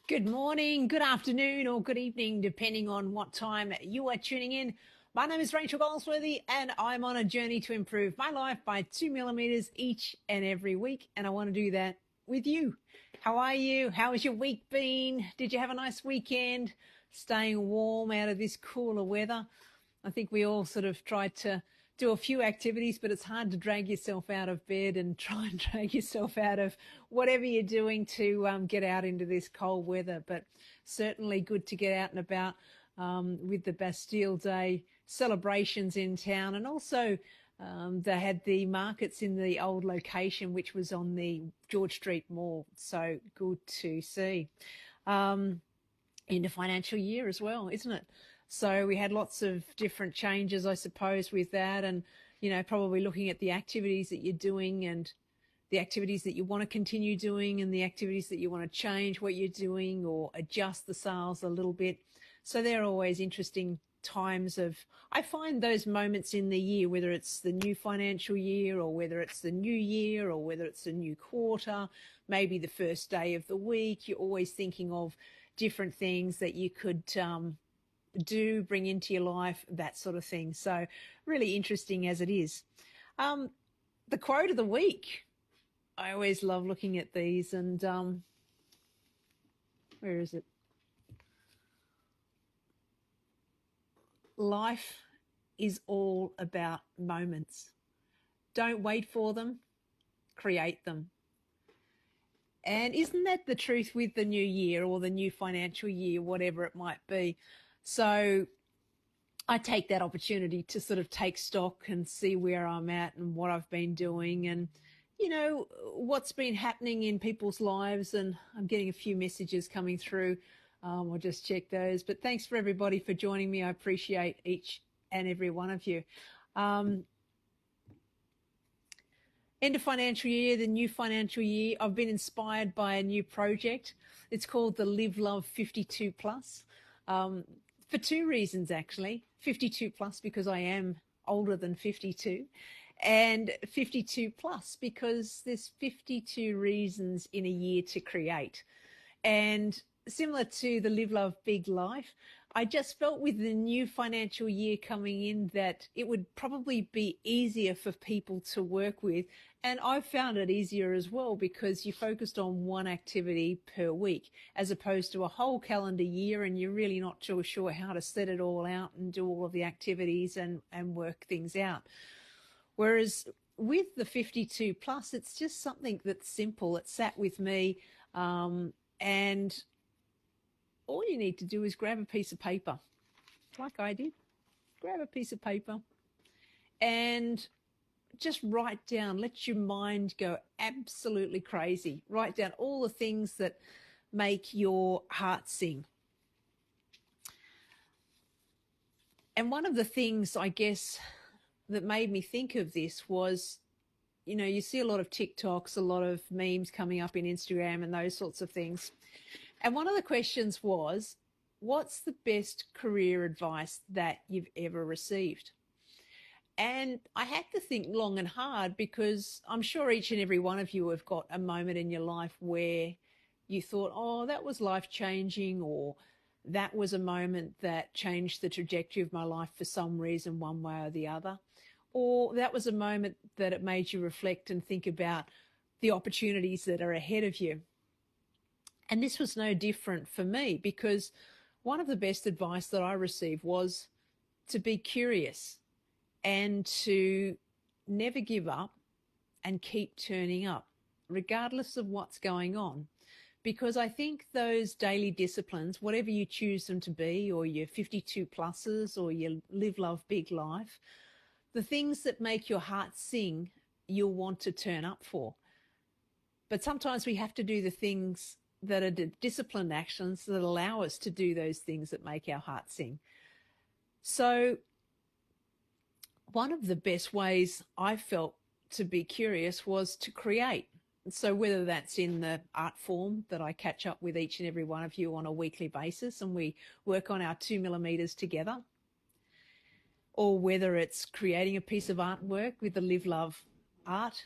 Good morning, good afternoon, or good evening, depending on what time you are tuning in. My name is Rachel Goldsworthy, and I'm on a journey to improve my life by 2 millimeters each and every week. And I want to do that with you. How are you? How has your week been? Did you have a nice weekend? Staying warm out of this cooler weather? I think we all sort of tried to do a few activities, but it's hard to drag yourself out of bed and try and drag yourself out of whatever you're doing to get out into this cold weather. But certainly good to get out and about with the Bastille Day celebrations in town. And also they had the markets in the old location, which was on the George Street Mall. So good to see. Into financial year as well, isn't it? So we had lots of different changes, I suppose, with that, and probably looking at the activities that you're doing and the activities that you want to continue doing and the activities that you want to change what you're doing or adjust the sales a little bit. So they're always interesting times of, I find those moments in the year, whether it's the new financial year or whether it's the new year or whether it's the new quarter, maybe the first day of the week, you're always thinking of different things that you could bring into your life, that sort of thing. So really interesting as it is. The quote of the week. I always love looking at these, and where is it? Life is all about moments. Don't wait for them, create them. And isn't that the truth with the new year or the new financial year, whatever it might be? So I take that opportunity to sort of take stock and see where I'm at and what I've been doing and, what's been happening in people's lives. And I'm getting a few messages coming through. I'll just check those. But thanks for everybody for joining me. I appreciate each and every one of you. End of financial year, the new financial year. I've been inspired by a new project. It's called the Live Love 52 Plus. For two reasons, actually. 52 plus because I am older than 52, and 52 plus because there's 52 reasons in a year to create. And similar to the Live Love Big Life, I just felt with the new financial year coming in that it would probably be easier for people to work with. And I found it easier as well because you focused on one activity per week as opposed to a whole calendar year, and you're really not too sure how to set it all out and do all of the activities and work things out. Whereas with the 52 plus, it's just something that's simple. It sat with me, and all you need to do is grab a piece of paper, like I did. Grab a piece of paper and just write down, let your mind go absolutely crazy. Write down all the things that make your heart sing. And one of the things, I guess, that made me think of this was, you see a lot of TikToks, a lot of memes coming up in Instagram and those sorts of things. And one of the questions was, what's the best career advice that you've ever received? And I had to think long and hard because I'm sure each and every one of you have got a moment in your life where you thought, oh, that was life-changing, or that was a moment that changed the trajectory of my life for some reason, one way or the other. Or that was a moment that it made you reflect and think about the opportunities that are ahead of you. And this was no different for me because one of the best advice that I received was to be curious and to never give up and keep turning up, regardless of what's going on. Because I think those daily disciplines, whatever you choose them to be, or your 52 pluses or your Live Love Big Life, the things that make your heart sing, you'll want to turn up for. But sometimes we have to do the things that are disciplined actions that allow us to do those things that make our heart sing. So one of the best ways I felt to be curious was to create. So whether that's in the art form that I catch up with each and every one of you on a weekly basis and we work on our 2 millimeters together, or whether it's creating a piece of artwork with the Live Love Art,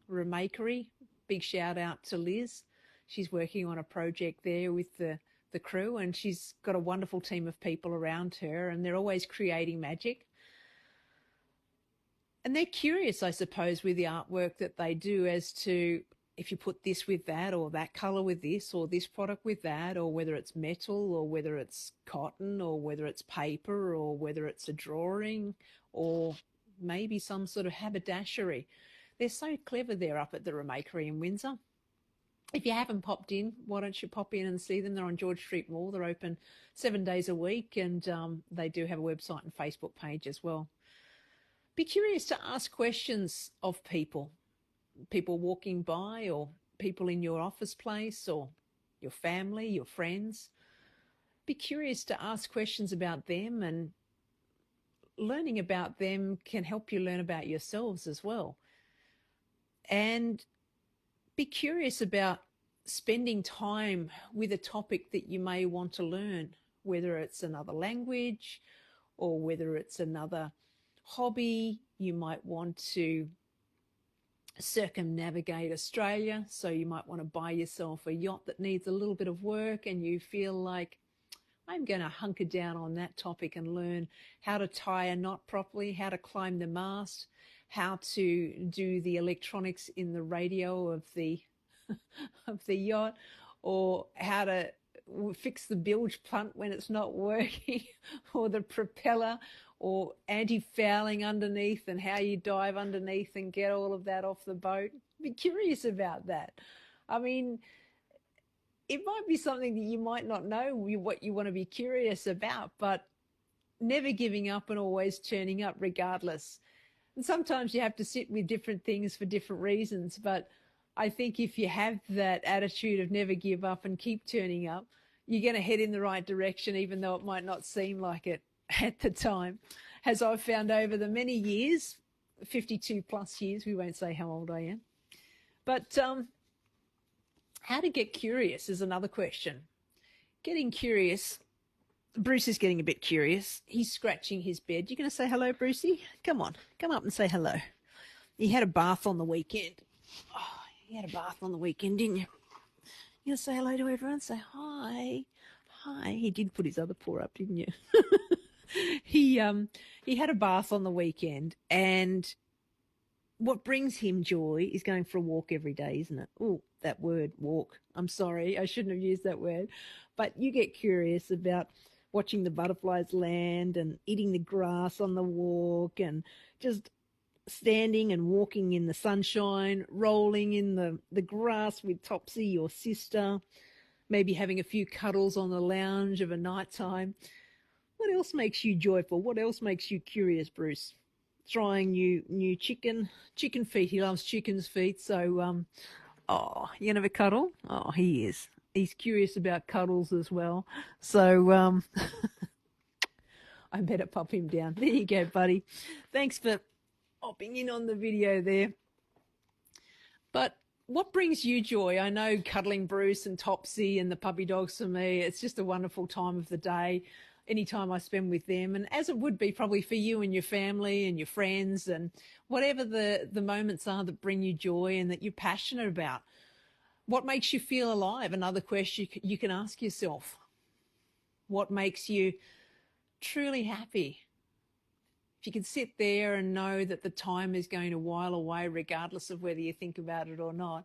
Remakery, big shout out to Liz. She's working on a project there with the crew, and she's got a wonderful team of people around her, and they're always creating magic. And they're curious, I suppose, with the artwork that they do as to if you put this with that, or that color with this, or this product with that, or whether it's metal, or whether it's cotton, or whether it's paper, or whether it's a drawing, or maybe some sort of haberdashery. They're so clever there up at the Remakery in Windsor. If you haven't popped in, why don't you pop in and see them? They're on George Street Mall. They're open 7 days a week, and they do have a website and Facebook page as well. Be curious to ask questions of people walking by, or people in your office place, or your family, your friends. Be curious to ask questions about them, and learning about them can help you learn about yourselves as well. And be curious about spending time with a topic that you may want to learn, whether it's another language or whether it's another hobby. You might want to circumnavigate Australia, so you might want to buy yourself a yacht that needs a little bit of work, and you feel like, I'm going to hunker down on that topic and learn how to tie a knot properly, how to climb the mast, how to do the electronics in the radio of the of the yacht, or how to fix the bilge punt when it's not working, or the propeller, or anti-fouling underneath, and how you dive underneath and get all of that off the boat. Be curious about that. I mean, it might be something that you might not know what you want to be curious about, but never giving up and always turning up regardless. And sometimes you have to sit with different things for different reasons, but I think if you have that attitude of never give up and keep turning up, you're going to head in the right direction, even though it might not seem like it at the time. As I've found over the many years, 52 plus years, we won't say how old I am. But how to get curious is another question. Getting curious. Bruce is getting a bit curious. He's scratching his bed. You going to say hello, Brucey? Come on, come up and say hello. He had a bath on the weekend. Oh, you had a bath on the weekend, didn't you? You going to say hello to everyone? Say hi. Hi. He did put his other paw up, didn't you? He had a bath on the weekend, and what brings him joy is going for a walk every day, isn't it? Oh, that word, walk. I'm sorry, I shouldn't have used that word. But you get curious about watching the butterflies land and eating the grass on the walk, and just standing and walking in the sunshine, rolling in the grass with Topsy, your sister, maybe having a few cuddles on the lounge of a night time. What else makes you joyful? What else makes you curious, Bruce? Trying new chicken feet. He loves chicken's feet. So, oh, you gonna have a cuddle? Oh, he is. He's curious about cuddles as well. So, I better pop him down. There you go, buddy. Thanks for hopping in on the video there. But what brings you joy? I know cuddling Bruce and Topsy and the puppy dogs for me, it's just a wonderful time of the day. Anytime I spend with them, and as it would be probably for you and your family and your friends, and whatever the moments are that bring you joy and that you're passionate about. What makes you feel alive? Another question you can ask yourself. What makes you truly happy? If you can sit there and know that the time is going to while away regardless of whether you think about it or not,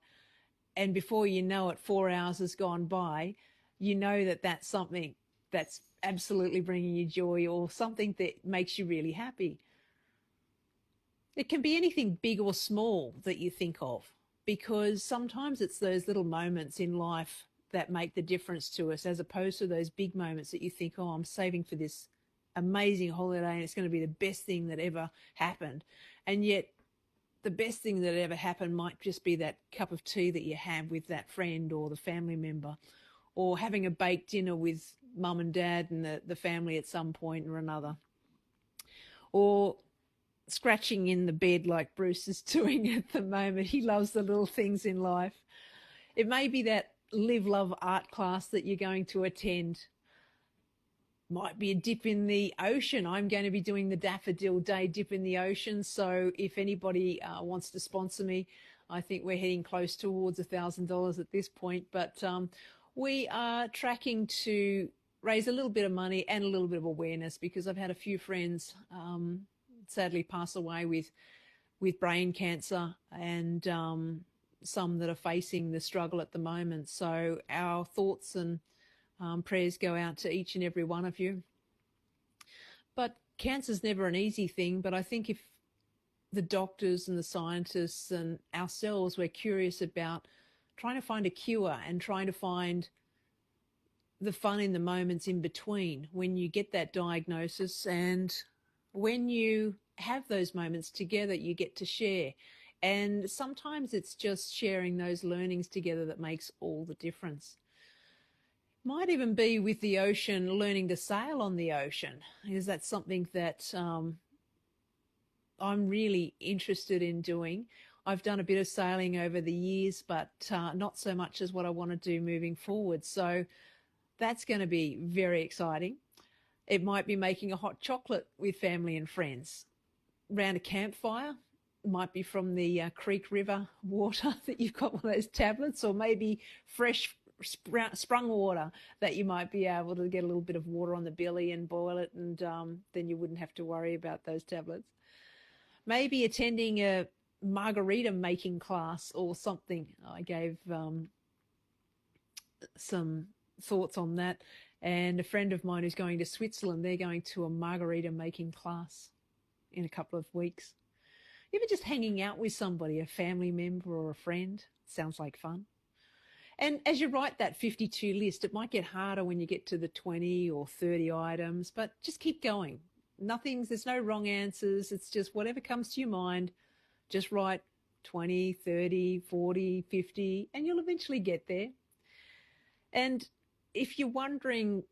and before you know it, 4 hours has gone by, you know that that's something that's absolutely bringing you joy, or something that makes you really happy. It can be anything big or small that you think of, because sometimes it's those little moments in life that make the difference to us, as opposed to those big moments that you think, oh, I'm saving for this amazing holiday and it's going to be the best thing that ever happened. And yet the best thing that ever happened might just be that cup of tea that you have with that friend or the family member, or having a baked dinner with mum and dad and the family at some point or another, or scratching in the bed like Bruce is doing at the moment. He loves the little things in life. It may be that live, love art class that you're going to attend. Might be a dip in the ocean. I'm going to be doing the Daffodil Day dip in the ocean. So if anybody wants to sponsor me, I think we're heading close towards $1,000 at this point, but we are tracking to raise a little bit of money and a little bit of awareness, because I've had a few friends sadly pass away with brain cancer, and some that are facing the struggle at the moment. So our thoughts and prayers go out to each and every one of you. But cancer's never an easy thing, but I think if the doctors and the scientists and ourselves, we're curious about trying to find a cure and trying to find the fun in the moments in between when you get that diagnosis, and when you have those moments together, you get to share. And sometimes it's just sharing those learnings together that makes all the difference. Might even be with the ocean, learning to sail on the ocean, because that's something that I'm really interested in doing. I've done a bit of sailing over the years, but not so much as what I want to do moving forward. So that's going to be very exciting. It might be making a hot chocolate with family and friends around a campfire. It might be from the creek river water that you've got one of those tablets, or maybe fresh sprung water that you might be able to get a little bit of water on the billy and boil it, and then you wouldn't have to worry about those tablets. Maybe attending a margarita making class or something. I gave some thoughts on that. And a friend of mine who's going to Switzerland, they're going to a margarita making class in a couple of weeks. Even just hanging out with somebody, a family member or a friend, sounds like fun. And as you write that 52 list, it might get harder when you get to the 20 or 30 items, but just keep going. There's no wrong answers. It's just whatever comes to your mind, just write 20, 30, 40, 50, and you'll eventually get there. And if you're wondering,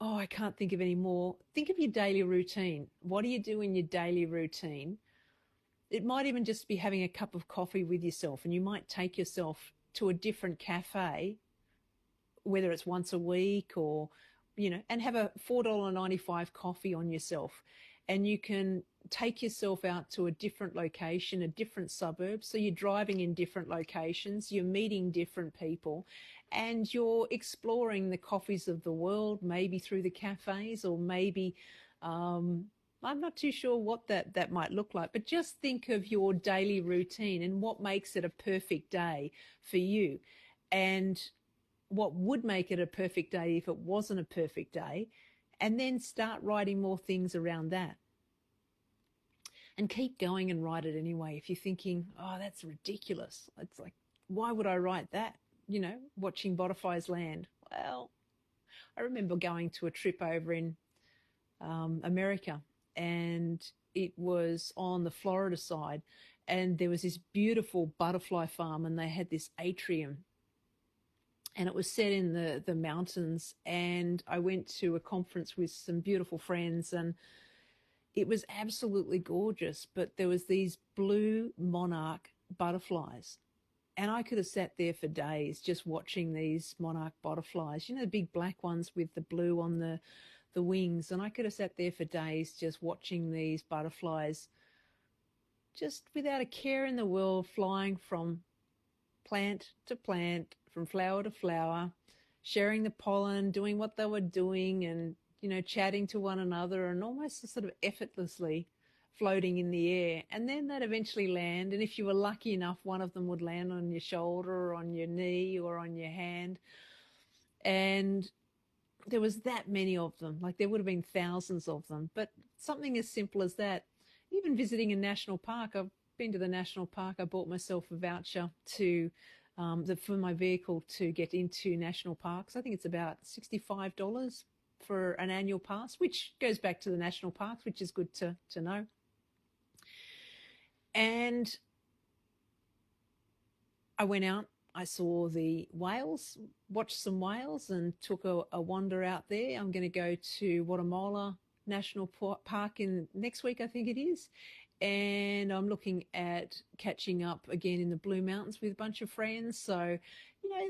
oh, I can't think of any more, think of your daily routine. What do you do in your daily routine? It might even just be having a cup of coffee with yourself, and you might take yourself to a different cafe, whether it's once a week or, and have a $4.95 coffee on yourself. And you can take yourself out to a different location, a different suburb. So you're driving in different locations, you're meeting different people, and you're exploring the coffees of the world, maybe through the cafes, or maybe, I'm not too sure what that might look like, but just think of your daily routine and what makes it a perfect day for you, and what would make it a perfect day if it wasn't a perfect day, and then start writing more things around that. And keep going and write it anyway. If you're thinking, oh, that's ridiculous, it's like, why would I write that? Watching butterflies land. Well, I remember going to a trip over in America, and it was on the Florida side, and there was this beautiful butterfly farm, and they had this atrium, and it was set in the mountains. And I went to a conference with some beautiful friends, and it was absolutely gorgeous, but there was these blue monarch butterflies. And I could have sat there for days just watching these monarch butterflies, the big black ones with the blue on the wings. And I could have sat there for days just watching these butterflies, just without a care in the world, flying from plant to plant, from flower to flower, sharing the pollen, doing what they were doing, and, chatting to one another, and almost sort of effortlessly floating in the air. And then they'd eventually land. And if you were lucky enough, one of them would land on your shoulder or on your knee or on your hand. And there was that many of them. Like, there would have been thousands of them. But something as simple as that, even visiting a national park. I've been to the national park. I bought myself a voucher to for my vehicle to get into national parks. I think it's about $65 for an annual pass, which goes back to the national parks, which is good to know. And I went out, I saw the whales, watched some whales, and took a wander out there. I'm going to go to Guatemala National Park in next week, I think it is. And I'm looking at catching up again in the Blue Mountains with a bunch of friends. So,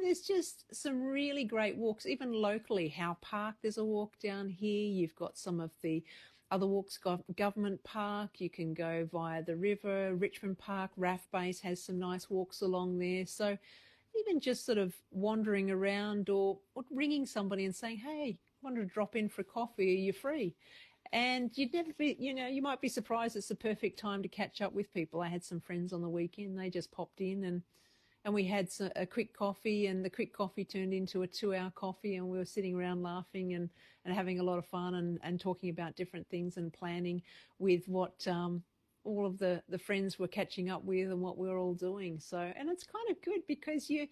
there's just some really great walks, even locally. Howe Park, there's a walk down here. You've got some of the other walks, Government Park. You can go via the river. Richmond Park, RAF Base has some nice walks along there. So even just sort of wandering around or ringing somebody and saying, hey, I want to drop in for a coffee, are you free? And you'd never be, you might be surprised it's the perfect time to catch up with people. I had some friends on the weekend, they just popped in and we had a quick coffee, and the quick coffee turned into a 2-hour coffee, and we were sitting around laughing and having a lot of fun and talking about different things and planning with what all of the friends were catching up with and what we were all doing. So, and it's kind of good because it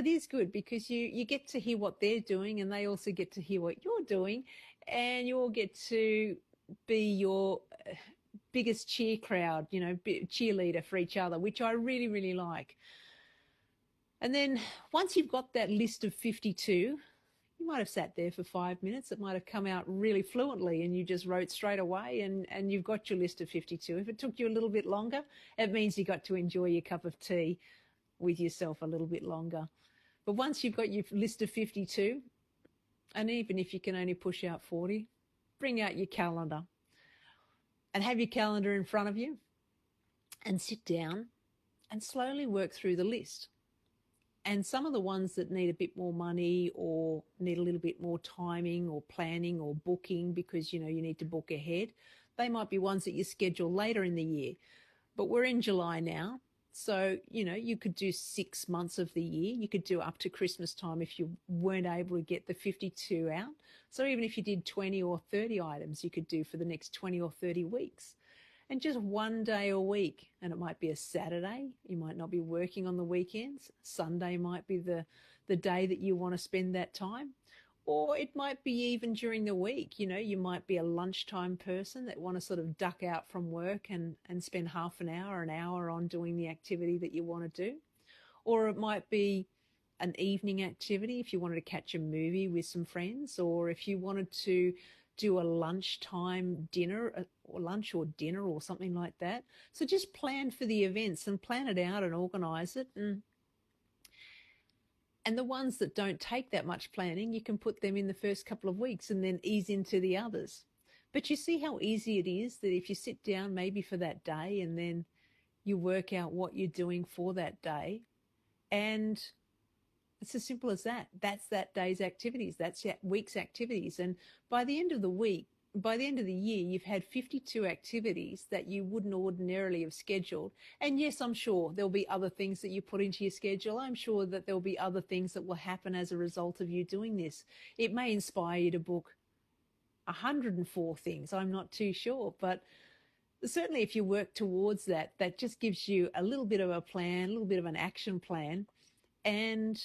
is good because you get to hear what they're doing, and they also get to hear what you're doing, and you all get to be your biggest cheer crowd, cheerleader for each other, which I really, really like. And then once you've got that list of 52, you might have sat there for 5 minutes. It might have come out really fluently and you just wrote straight away and you've got your list of 52. If it took you a little bit longer, it means you got to enjoy your cup of tea with yourself a little bit longer. But once you've got your list of 52, and even if you can only push out 40, bring out your calendar and have your calendar in front of you and sit down and slowly work through the list. And some of the ones that need a bit more money or need a little bit more timing or planning or booking because, you need to book ahead, they might be ones that you schedule later in the year. But we're in July now. So, you could do 6 months of the year. You could do up to Christmas time if you weren't able to get the 52 out. So even if you did 20 or 30 items, you could do for the next 20 or 30 weeks. And just one day a week, and it might be a Saturday. You might not be working on the weekends. Sunday might be the day that you want to spend that time. Or it might be even during the week. You might be a lunchtime person that want to sort of duck out from work and spend half an hour on doing the activity that you want to do. Or it might be an evening activity if you wanted to catch a movie with some friends, or if you wanted to do a lunchtime dinner or lunch or dinner or something like that. So just plan for the events and plan it out and organise it. And the ones that don't take that much planning, you can put them in the first couple of weeks and then ease into the others. But you see how easy it is that if you sit down maybe for that day and then you work out what you're doing for that day, and it's as simple as that. That's that day's activities. That's that week's activities. And by the end of the week, by the end of the year, you've had 52 activities that you wouldn't ordinarily have scheduled. And yes, I'm sure there'll be other things that you put into your schedule. I'm sure that there'll be other things that will happen as a result of you doing this. It may inspire you to book 104 things. I'm not too sure. But certainly if you work towards that, that just gives you a little bit of a plan, a little bit of an action plan. And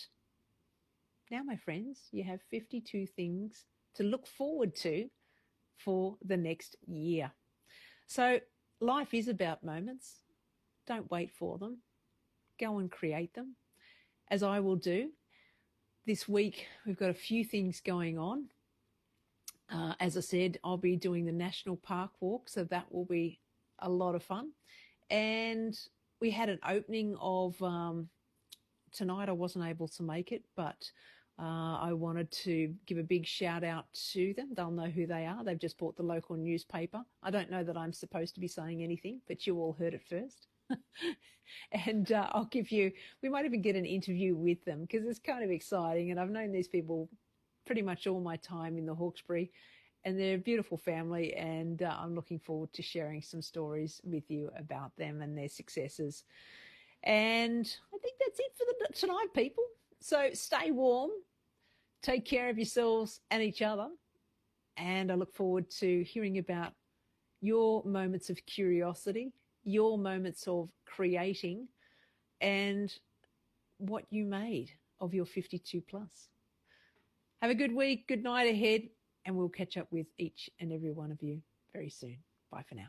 now, my friends, you have 52 things to look forward to for the next year. So life is about moments. Don't wait for them. Go and create them, as I will do. This week, we've got a few things going on. As I said, I'll be doing the National Park Walk, so that will be a lot of fun. And we had an opening of tonight. I wasn't able to make it, but I wanted to give a big shout out to them. They'll know who they are. They've just bought the local newspaper. I don't know that I'm supposed to be saying anything, but you all heard it first. And I'll give you, we might even get an interview with them because it's kind of exciting. And I've known these people pretty much all my time in the Hawkesbury, and they're a beautiful family. And I'm looking forward to sharing some stories with you about them and their successes. And I think that's it for tonight, people. So stay warm, take care of yourselves and each other, and I look forward to hearing about your moments of curiosity, your moments of creating, and what you made of your 52 plus. Have a good week, good night ahead, and we'll catch up with each and every one of you very soon. Bye for now.